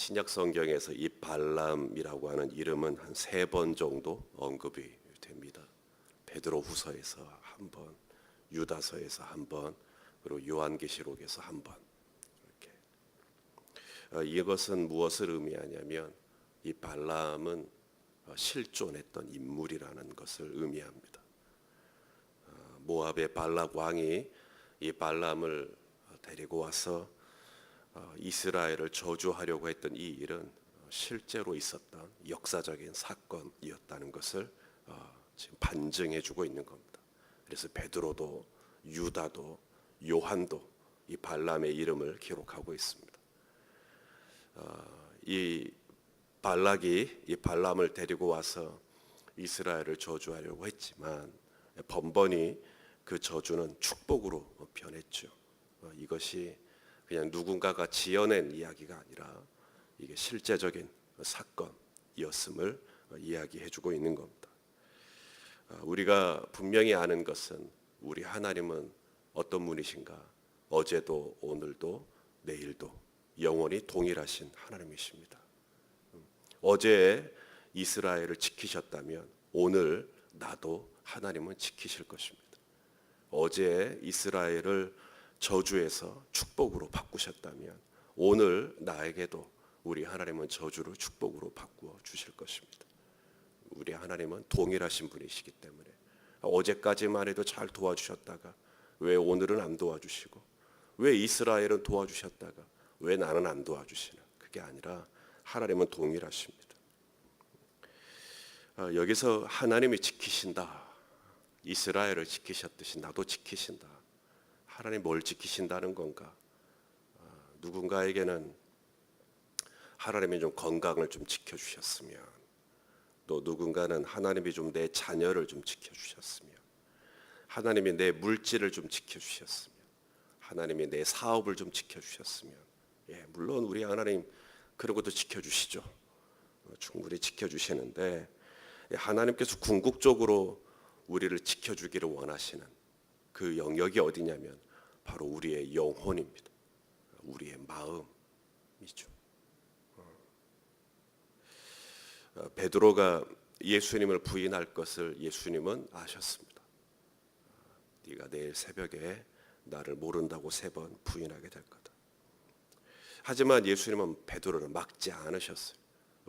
신약 성경에서 이 발람이라고 하는 이름은 한 3번 정도 언급이 됩니다. 베드로후서에서 한 번, 유다서에서 한 번, 그리고 요한계시록에서 한 번. 이렇게. 이것은 무엇을 의미하냐면 이 발람은 실존했던 인물이라는 것을 의미합니다. 모압의 발락 왕이 이 발람을 데리고 와서 이스라엘을 저주하려고 했던 이 일은 실제로 있었던 역사적인 사건이었다는 것을 지금 반증해주고 있는 겁니다. 그래서 베드로도 유다도 요한도 이 발람의 이름을 기록하고 있습니다. 이 발락이 이 발람을 데리고 와서 이스라엘을 저주하려고 했지만 번번이 그 저주는 축복으로 변했죠. 이것이 그냥 누군가가 지어낸 이야기가 아니라 이게 실제적인 사건이었음을 이야기해주고 있는 겁니다. 우리가 분명히 아는 것은 우리 하나님은 어떤 분이신가? 어제도 오늘도 내일도 영원히 동일하신 하나님이십니다. 어제 이스라엘을 지키셨다면 오늘 나도 하나님은 지키실 것입니다. 어제 이스라엘을 저주에서 축복으로 바꾸셨다면 오늘 나에게도 우리 하나님은 저주를 축복으로 바꾸어 주실 것입니다. 우리 하나님은 동일하신 분이시기 때문에 어제까지만 해도 잘 도와주셨다가 왜 오늘은 안 도와주시고 왜 이스라엘은 도와주셨다가 왜 나는 안 도와주시나? 그게 아니라 하나님은 동일하십니다. 여기서 하나님이 지키신다. 이스라엘을 지키셨듯이 나도 지키신다. 하나님 뭘 지키신다는 건가? 누군가에게는 하나님이 좀 건강을 좀 지켜주셨으면, 또 누군가는 하나님이 좀 내 자녀를 좀 지켜주셨으면, 하나님이 내 물질을 좀 지켜주셨으면, 하나님이 내 사업을 좀 지켜주셨으면, 물론 우리 하나님 그런 것도 지켜주시죠. 충분히 지켜주시는데 하나님께서 궁극적으로 우리를 지켜주기를 원하시는 그 영역이 어디냐면 바로 우리의 영혼입니다. 우리의 마음이죠. 베드로가 예수님을 부인할 것을 예수님은 아셨습니다. 네가 내일 새벽에 나를 모른다고 3번 부인하게 될 거다. 하지만 예수님은 베드로를 막지 않으셨어요.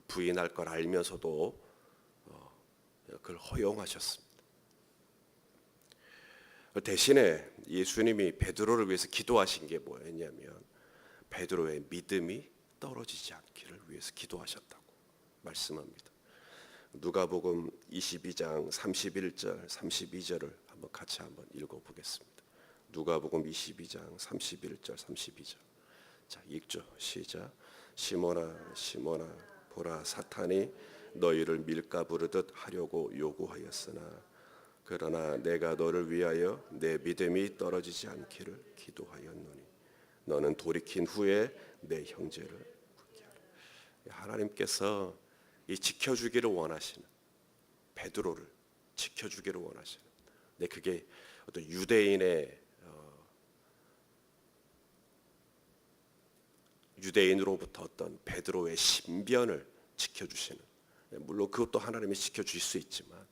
부인할 걸 알면서도 그걸 허용하셨습니다. 대신에 예수님이 베드로를 위해서 기도하신 게 뭐였냐면 베드로의 믿음이 떨어지지 않기를 위해서 기도하셨다고 말씀합니다. 누가복음 22장 31절 32절을 같이 한번 읽어보겠습니다. 누가복음 22장 31절 32절. 자, 읽죠. 시작. 시몬아 시몬아 보라 사탄이 너희를 밀가 부르듯 하려고 요구하였으나 그러나 내가 너를 위하여 내 믿음이 떨어지지 않기를 기도하였노니 너는 돌이킨 후에 내 형제를 붙게 하라. 하나님께서 이 지켜주기를 원하시는 베드로를 지켜주기를 원하시는, 근데 그게 어떤 유대인으로부터 어떤 베드로의 신변을 지켜주시는, 물론 그것도 하나님이 지켜주실 수 있지만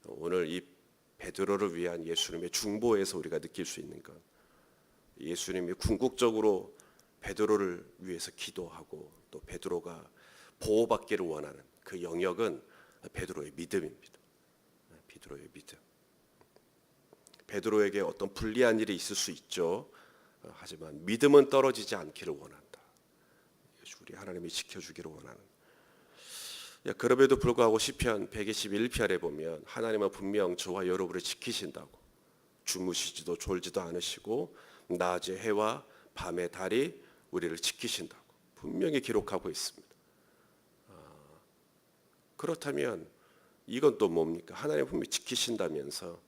오늘 이 베드로를 위한 예수님의 중보에서 우리가 느낄 수 있는 건 예수님이 궁극적으로 베드로를 위해서 기도하고 또 베드로가 보호받기를 원하는 그 영역은 베드로의 믿음입니다. 베드로의 믿음. 베드로에게 어떤 불리한 일이 있을 수 있죠. 하지만 믿음은 떨어지지 않기를 원한다. 우리 하나님이 지켜주기를 원하는. 그럼에도 불구하고 시편 121편에 보면 하나님은 분명 저와 여러분을 지키신다고, 주무시지도 졸지도 않으시고 낮의 해와 밤의 달이 우리를 지키신다고 분명히 기록하고 있습니다. 그렇다면 이건 또 뭡니까? 하나님 분명히 지키신다면서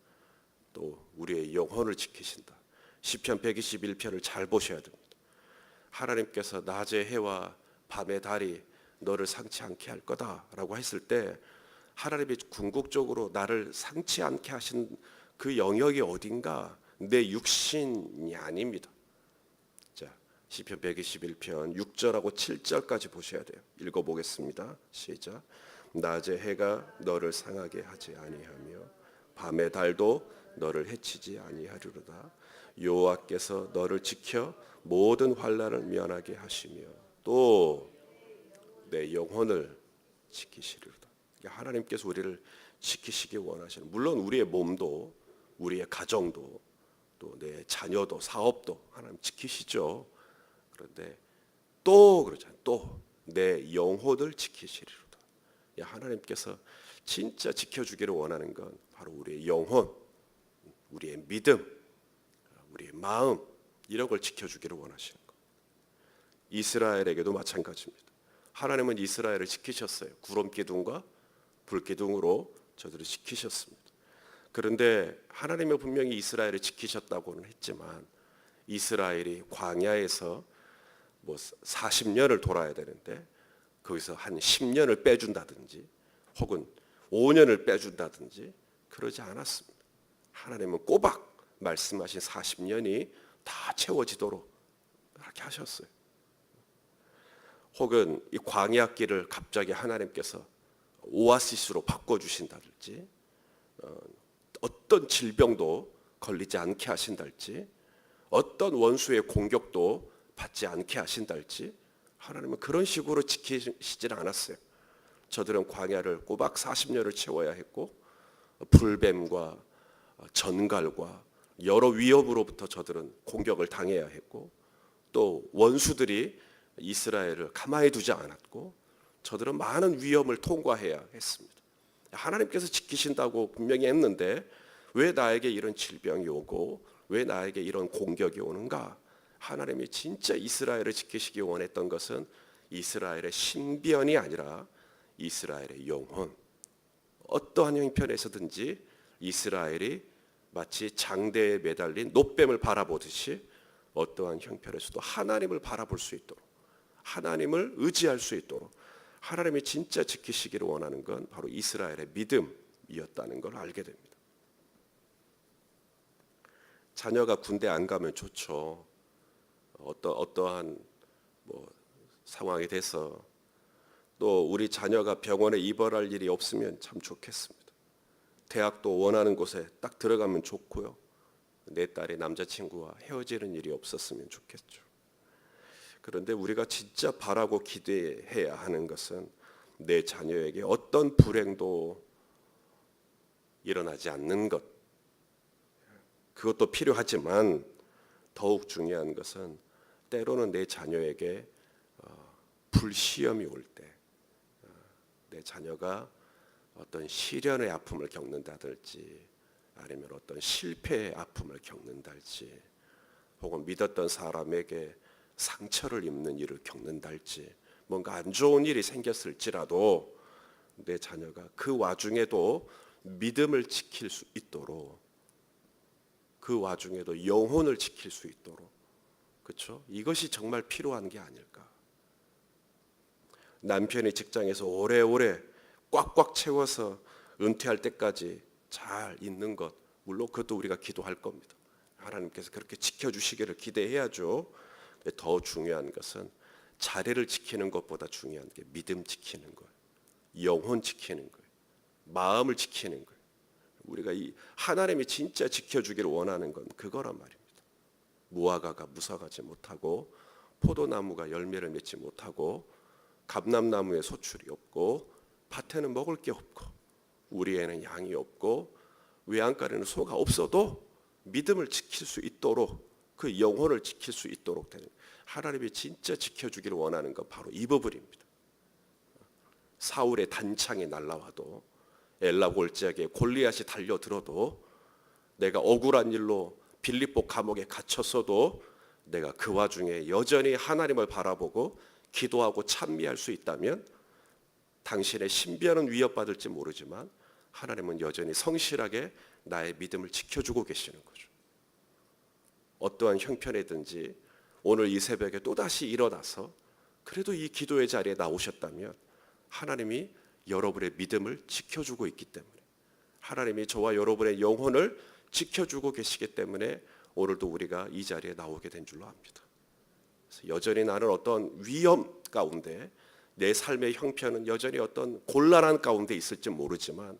또 우리의 영혼을 지키신다. 시편 121편을 잘 보셔야 됩니다. 하나님께서 낮의 해와 밤의 달이 너를 상치 않게 할 거다라고 했을 때 하나님이 궁극적으로 나를 상치 않게 하신 그 영역이 어딘가 내 육신이 아닙니다. 자, 시편 121편 6절하고 7절까지 보셔야 돼요. 읽어보겠습니다. 시작. 낮에 해가 너를 상하게 하지 아니하며 밤의 달도 너를 해치지 아니하리로다. 여호와께서 너를 지켜 모든 환난을 면하게 하시며 또 내 영혼을 지키시리로다. 하나님께서 우리를 지키시기 원하시는, 물론 우리의 몸도 우리의 가정도 또 내 자녀도 사업도 하나님 지키시죠. 그런데 또 그러잖아요. 또 내 영혼을 지키시리로다. 하나님께서 진짜 지켜주기를 원하는 건 바로 우리의 영혼, 우리의 믿음, 우리의 마음, 이런 걸 지켜주기를 원하시는 것. 이스라엘에게도 마찬가지입니다. 하나님은 이스라엘을 지키셨어요. 구름 기둥과 불 기둥으로 저들을 지키셨습니다. 그런데 하나님은 분명히 이스라엘을 지키셨다고는 했지만 이스라엘이 광야에서 40년을 돌아야 되는데 거기서 한 10년을 빼준다든지 혹은 5년을 빼준다든지 그러지 않았습니다. 하나님은 꼬박 말씀하신 40년이 다 채워지도록 그렇게 하셨어요. 혹은 이 광야 길을 갑자기 하나님께서 오아시스로 바꿔주신다든지 어떤 질병도 걸리지 않게 하신달지 어떤 원수의 공격도 받지 않게 하신달지 하나님은 그런 식으로 지키시질 않았어요. 저들은 광야를 꼬박 40년을 채워야 했고 불뱀과 전갈과 여러 위협으로부터 저들은 공격을 당해야 했고 또 원수들이 이스라엘을 가만히 두지 않았고 저들은 많은 위험을 통과해야 했습니다. 하나님께서 지키신다고 분명히 했는데 왜 나에게 이런 질병이 오고 왜 나에게 이런 공격이 오는가? 하나님이 진짜 이스라엘을 지키시기 원했던 것은 이스라엘의 신변이 아니라 이스라엘의 영혼. 어떠한 형편에서든지 이스라엘이 마치 장대에 매달린 놋뱀을 바라보듯이 어떠한 형편에서도 하나님을 바라볼 수 있도록 하나님을 의지할 수 있도록 하나님이 진짜 지키시기를 원하는 건 바로 이스라엘의 믿음이었다는 걸 알게 됩니다. 자녀가 군대 안 가면 좋죠. 어떠한 상황이 돼서 또 우리 자녀가 병원에 입원할 일이 없으면 참 좋겠습니다. 대학도 원하는 곳에 딱 들어가면 좋고요. 내 딸의 남자친구와 헤어지는 일이 없었으면 좋겠죠. 그런데 우리가 진짜 바라고 기대해야 하는 것은 내 자녀에게 어떤 불행도 일어나지 않는 것. 그것도 필요하지만 더욱 중요한 것은 때로는 내 자녀에게 불시험이 올 때 내 자녀가 어떤 시련의 아픔을 겪는다든지 아니면 어떤 실패의 아픔을 겪는다든지 혹은 믿었던 사람에게 상처를 입는 일을 겪는다든지 뭔가 안 좋은 일이 생겼을지라도 내 자녀가 그 와중에도 믿음을 지킬 수 있도록 그 와중에도 영혼을 지킬 수 있도록 그렇죠? 이것이 정말 필요한 게 아닐까. 남편이 직장에서 오래오래 꽉꽉 채워서 은퇴할 때까지 잘 있는 것 물론 그것도 우리가 기도할 겁니다. 하나님께서 그렇게 지켜주시기를 기대해야죠. 더 중요한 것은 자리를 지키는 것보다 중요한 게 믿음 지키는 거예요. 영혼 지키는 거예요. 마음을 지키는 거예요. 우리가 이 하나님이 진짜 지켜주기를 원하는 건 그거란 말입니다. 무화과가 무화과지 못하고 포도나무가 열매를 맺지 못하고 감람나무에 소출이 없고 밭에는 먹을 게 없고 우리에는 양이 없고 외양간에는 소가 없어도 믿음을 지킬 수 있도록 그 영혼을 지킬 수 있도록 되는 하나님이 진짜 지켜주기를 원하는 건 바로 이 부분입니다. 사울의 단창이 날라와도 엘라 골짜기에 골리앗이 달려들어도 내가 억울한 일로 빌립보 감옥에 갇혔어도 내가 그 와중에 여전히 하나님을 바라보고 기도하고 찬미할 수 있다면 당신의 신변은 위협받을지 모르지만 하나님은 여전히 성실하게 나의 믿음을 지켜주고 계시는 거죠. 어떠한 형편이든지 오늘 이 새벽에 또다시 일어나서 그래도 이 기도의 자리에 나오셨다면 하나님이 여러분의 믿음을 지켜주고 있기 때문에 하나님이 저와 여러분의 영혼을 지켜주고 계시기 때문에 오늘도 우리가 이 자리에 나오게 된 줄로 압니다. 그래서 여전히 나는 어떤 위험 가운데, 내 삶의 형편은 여전히 어떤 곤란한 가운데 있을지 모르지만,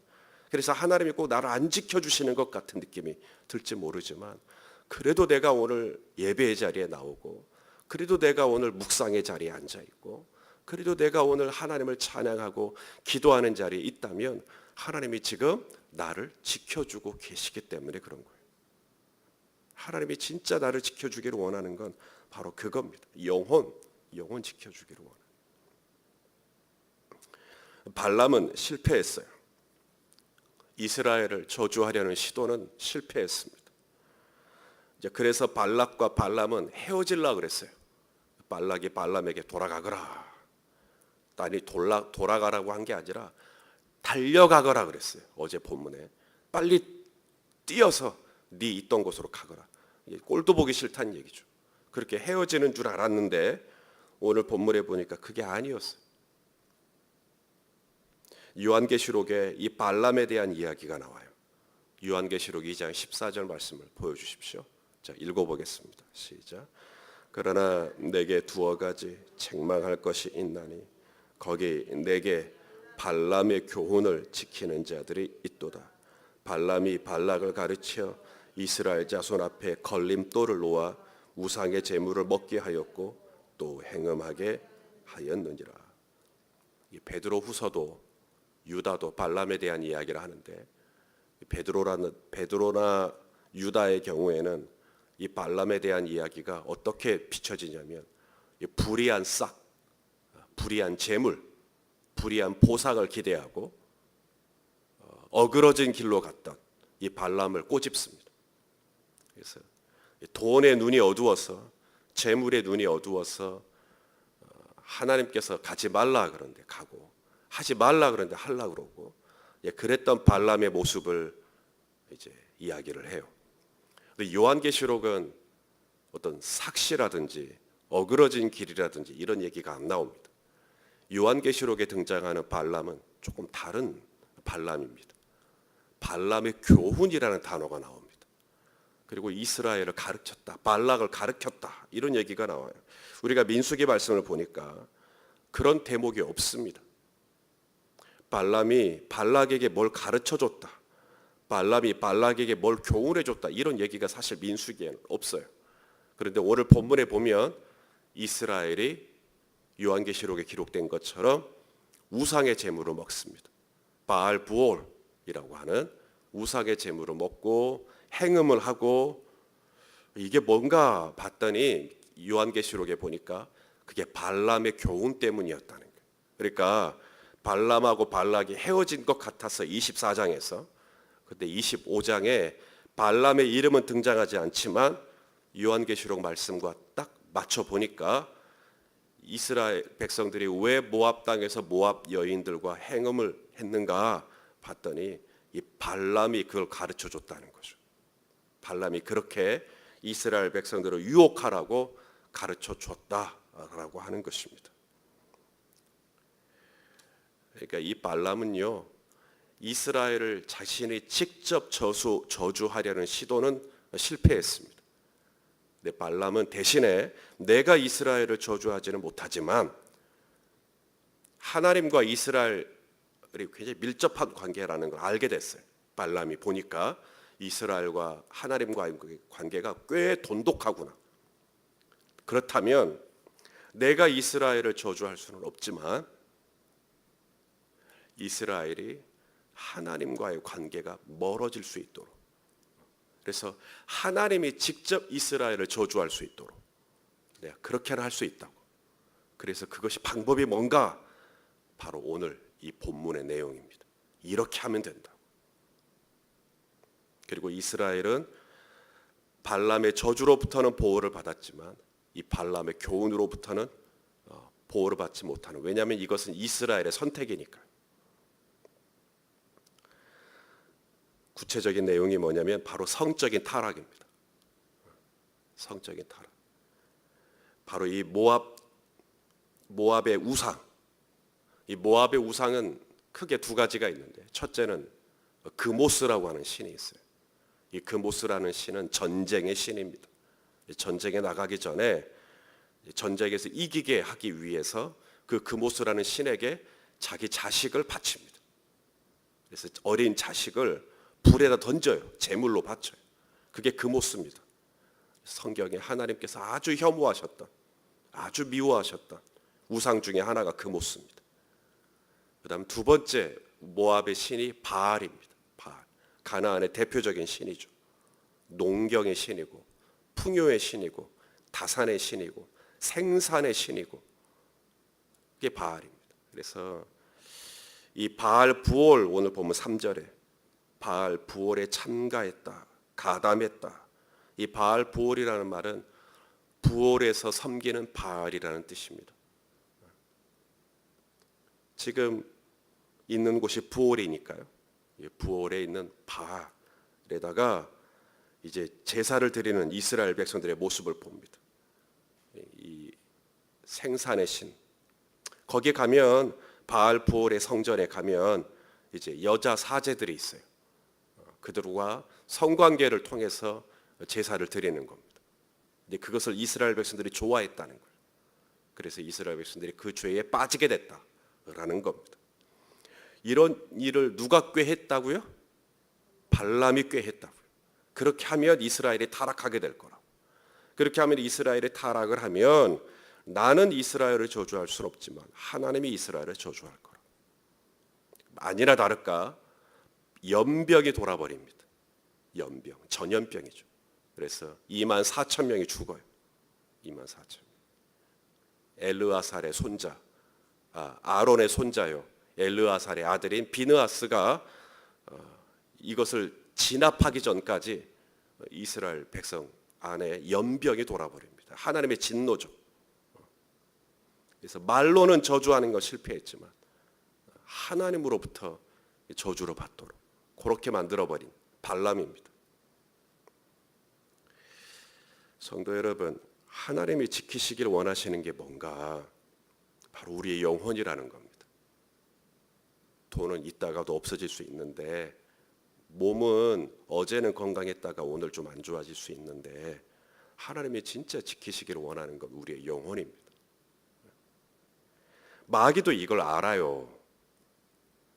그래서 하나님이 꼭 나를 안 지켜주시는 것 같은 느낌이 들지 모르지만, 그래도 내가 오늘 예배의 자리에 나오고, 그래도 내가 오늘 묵상의 자리에 앉아있고, 그래도 내가 오늘 하나님을 찬양하고 기도하는 자리에 있다면 하나님이 지금 나를 지켜주고 계시기 때문에 그런 거예요. 하나님이 진짜 나를 지켜주기를 원하는 건 바로 그겁니다. 영혼 지켜주기를 원해요. 발람은 실패했어요. 이스라엘을 저주하려는 시도는 실패했습니다. 이제 그래서 발락과 발람은 헤어질라 그랬어요. 발락이 발람에게 돌아가거라. 아니 돌아가라고 한 게 아니라 달려가거라 그랬어요. 어제 본문에 빨리 뛰어서 네 있던 곳으로 가거라. 꼴도 보기 싫다는 얘기죠. 그렇게 헤어지는 줄 알았는데 오늘 본문에 보니까 그게 아니었어요. 요한계시록에 이 발람에 대한 이야기가 나와요. 요한계시록 2장 14절 말씀을 보여주십시오. 자, 읽어보겠습니다. 시작. 그러나 내게 두어 가지 책망할 것이 있나니 거기 내게 발람의 교훈을 지키는 자들이 있도다. 발람이 발락을 가르쳐 이스라엘 자손 앞에 걸림돌을 놓아 우상의 제물을 먹게 하였고 또 행음하게 하였느니라. 이 베드로후서도 유다도 발람에 대한 이야기를 하는데, 베드로나 유다의 경우에는 이 발람에 대한 이야기가 어떻게 비춰지냐면, 불의한 싹, 불의한 재물, 불의한 보상을 기대하고 어그러진 길로 갔던 이 발람을 꼬집습니다. 그래서 돈의 눈이 어두워서, 재물의 눈이 어두워서 하나님께서 가지 말라 그러는데 가고, 하지 말라 그러는데 하려 그러고, 그랬던 발람의 모습을 이제 이야기를 해요. 근데 요한계시록은 어떤 삭시라든지 어그러진 길이라든지 이런 얘기가 안 나옵니다. 요한계시록에 등장하는 발람은 조금 다른 발람입니다. 발람의 교훈이라는 단어가 나옵니다. 그리고 이스라엘을 가르쳤다, 발락을 가르쳤다, 이런 얘기가 나와요. 우리가 민수기 말씀을 보니까 그런 대목이 없습니다. 발람이 발락에게 뭘 가르쳐줬다, 발람이 발락에게 뭘 교훈해줬다, 이런 얘기가 사실 민수기에는 없어요. 그런데 오늘 본문에 보면 이스라엘이 요한계시록에 기록된 것처럼 우상의 제물을 먹습니다. 바알부올이라고 하는 우상의 제물을 먹고 행음을 하고, 이게 뭔가 봤더니 요한계시록에 보니까 그게 발람의 교훈 때문이었다는 거예요. 그러니까 발람하고 발락이 헤어진 것 같아서 24장에서, 근데 25장에 발람의 이름은 등장하지 않지만 요한계시록 말씀과 딱 맞춰 보니까 이스라엘 백성들이 왜 모압 땅에서 모압 여인들과 행음을 했는가 봤더니 이 발람이 그걸 가르쳐 줬다는 거죠. 발람이 그렇게 이스라엘 백성들을 유혹하라고 가르쳐 줬다라고 하는 것입니다. 그러니까 이 발람은요, 이스라엘을 자신이 직접 저주하려는 시도는 실패했습니다. 근데 발람은 대신에 내가 이스라엘을 저주하지는 못하지만 하나님과 이스라엘이 굉장히 밀접한 관계라는 걸 알게 됐어요. 발람이 보니까 이스라엘과 하나님과의 관계가 꽤 돈독하구나. 그렇다면 내가 이스라엘을 저주할 수는 없지만 이스라엘이 하나님과의 관계가 멀어질 수 있도록, 그래서 하나님이 직접 이스라엘을 저주할 수 있도록 내가 그렇게는 할 수 있다고. 그래서 그것이 방법이 뭔가? 바로 오늘 이 본문의 내용입니다. 이렇게 하면 된다. 그리고 이스라엘은 발람의 저주로부터는 보호를 받았지만 이 발람의 교훈으로부터는 보호를 받지 못하는, 왜냐하면 이것은 이스라엘의 선택이니까요. 구체적인 내용이 뭐냐면 바로 성적인 타락입니다. 성적인 타락. 바로 이 모압의 우상. 이 모압의 우상은 크게 두 가지가 있는데, 첫째는 그모스라고 하는 신이 있어요. 이 그모스라는 신은 전쟁의 신입니다. 전쟁에 나가기 전에 전쟁에서 이기게 하기 위해서 그 그모스라는 신에게 자기 자식을 바칩니다. 그래서 어린 자식을 불에다 던져요. 제물로 바쳐요. 그게 그모스입니다. 성경에 하나님께서 아주 혐오하셨던, 아주 미워하셨던 우상 중에 하나가 그모스입니다. 그 다음 두 번째 모압의 신이 바알입니다. 바알. 가나안의 대표적인 신이죠. 농경의 신이고 풍요의 신이고 다산의 신이고 생산의 신이고 그게 바알입니다. 그래서 이 바알 부올 오늘 보면 3절에 바알 부올에 참가했다, 가담했다. 이 바알 부올이라는 말은 부올에서 섬기는 바알이라는 뜻입니다. 지금 있는 곳이 부올이니까요. 부올에 있는 바알에다가 이제 제사를 드리는 이스라엘 백성들의 모습을 봅니다. 이 생산의 신. 거기에 가면 바알 부올의 성전에 가면 이제 여자 사제들이 있어요. 그들과 성관계를 통해서 제사를 드리는 겁니다. 근데 그것을 이스라엘 백성들이 좋아했다는 거예요. 그래서 이스라엘 백성들이 그 죄에 빠지게 됐다라는 겁니다. 이런 일을 누가 꾀했다고요? 발람이 꾀했다고요. 그렇게 하면 이스라엘이 타락하게 될 거라고. 그렇게 하면 이스라엘이 타락을 하면 나는 이스라엘을 저주할 수는 없지만 하나님이 이스라엘을 저주할 거라고. 아니나 다를까 연병이 돌아버립니다. 연병, 전염병이죠. 그래서 24,000명이 죽어요. 24,000명. 엘르아살의 손자, 아론의 손자요. 엘르아살의 아들인 비느하스가 이것을 진압하기 전까지 이스라엘 백성 안에 연병이 돌아버립니다. 하나님의 진노죠. 그래서 말로는 저주하는 것 실패했지만 하나님으로부터 저주를 받도록 그렇게 만들어버린 발람입니다. 성도 여러분, 하나님이 지키시길 원하시는 게 뭔가? 바로 우리의 영혼이라는 겁니다. 돈은 있다가도 없어질 수 있는데 몸은 어제는 건강했다가 오늘 좀 안 좋아질 수 있는데 하나님이 진짜 지키시기를 원하는 건 우리의 영혼입니다. 마귀도 이걸 알아요.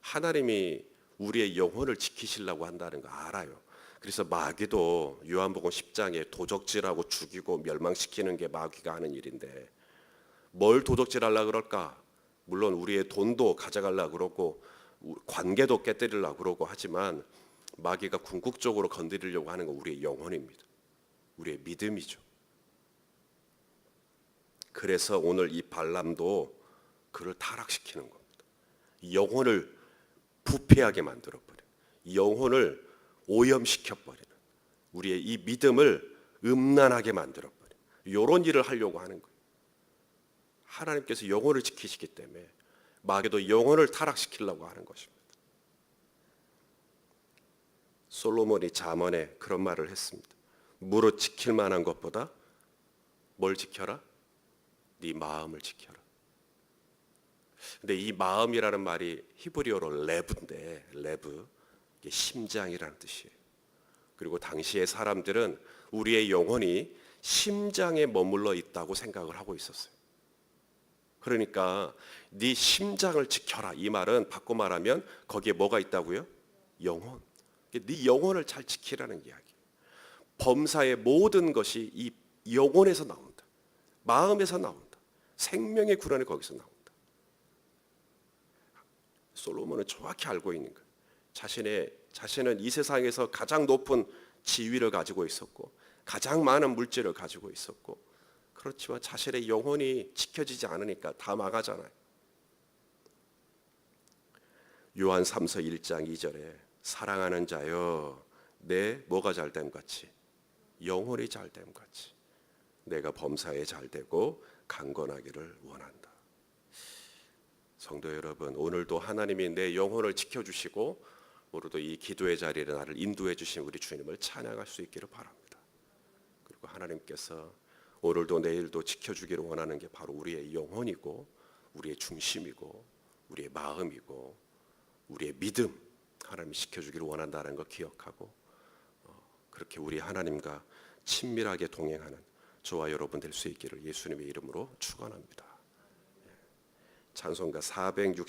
하나님이 우리의 영혼을 지키시려고 한다는 거 알아요. 그래서 마귀도 요한복음 10장에 도적질하고 죽이고 멸망시키는 게 마귀가 하는 일인데 뭘 도적질하려고 그럴까? 물론 우리의 돈도 가져가려고 그러고 관계도 깨뜨리려고 그러고 하지만 마귀가 궁극적으로 건드리려고 하는 건 우리의 영혼입니다. 우리의 믿음이죠. 그래서 오늘 이 발람도 그를 타락시키는 겁니다. 영혼을 부패하게 만들어버려. 영혼을 오염시켜버리는 우리의 이 믿음을 음란하게 만들어버려. 이런 일을 하려고 하는 거예요. 하나님께서 영혼을 지키시기 때문에 마귀도 영혼을 타락시키려고 하는 것입니다. 솔로몬이 잠언에 그런 말을 했습니다. 무릇 지킬 만한 것보다 뭘 지켜라? 네 마음을 지켜라. 근데 이 마음이라는 말이 히브리어로 레브인데 레브 이게 심장이라는 뜻이에요. 그리고 당시의 사람들은 우리의 영혼이 심장에 머물러 있다고 생각을 하고 있었어요. 그러니까 네 심장을 지켜라 이 말은 바꿔 말하면 거기에 뭐가 있다고요? 영혼. 네 영혼을 잘 지키라는 이야기예요. 범사의 모든 것이 이 영혼에서 나온다. 마음에서 나온다. 생명의 구원이 거기서 나온다. 솔로몬은 정확히 알고 있는 거예요. 자신은 이 세상에서 가장 높은 지위를 가지고 있었고 가장 많은 물질을 가지고 있었고 그렇지만 자신의 영혼이 지켜지지 않으니까 다 망하잖아요. 요한 3서 1장 2절에 사랑하는 자여 내 뭐가 잘됨 같이 영혼이 잘됨 같이 내가 범사에 잘되고 강건하기를 원한다. 성도 여러분, 오늘도 하나님이 내 영혼을 지켜주시고 오늘도 이 기도의 자리에 나를 인도해 주신 우리 주님을 찬양할 수 있기를 바랍니다. 그리고 하나님께서 오늘도 내일도 지켜주기를 원하는 게 바로 우리의 영혼이고 우리의 중심이고 우리의 마음이고 우리의 믿음 하나님이 지켜주기를 원한다는 걸 기억하고 그렇게 우리 하나님과 친밀하게 동행하는 저와 여러분 될 수 있기를 예수님의 이름으로 축원합니다. 찬송가 460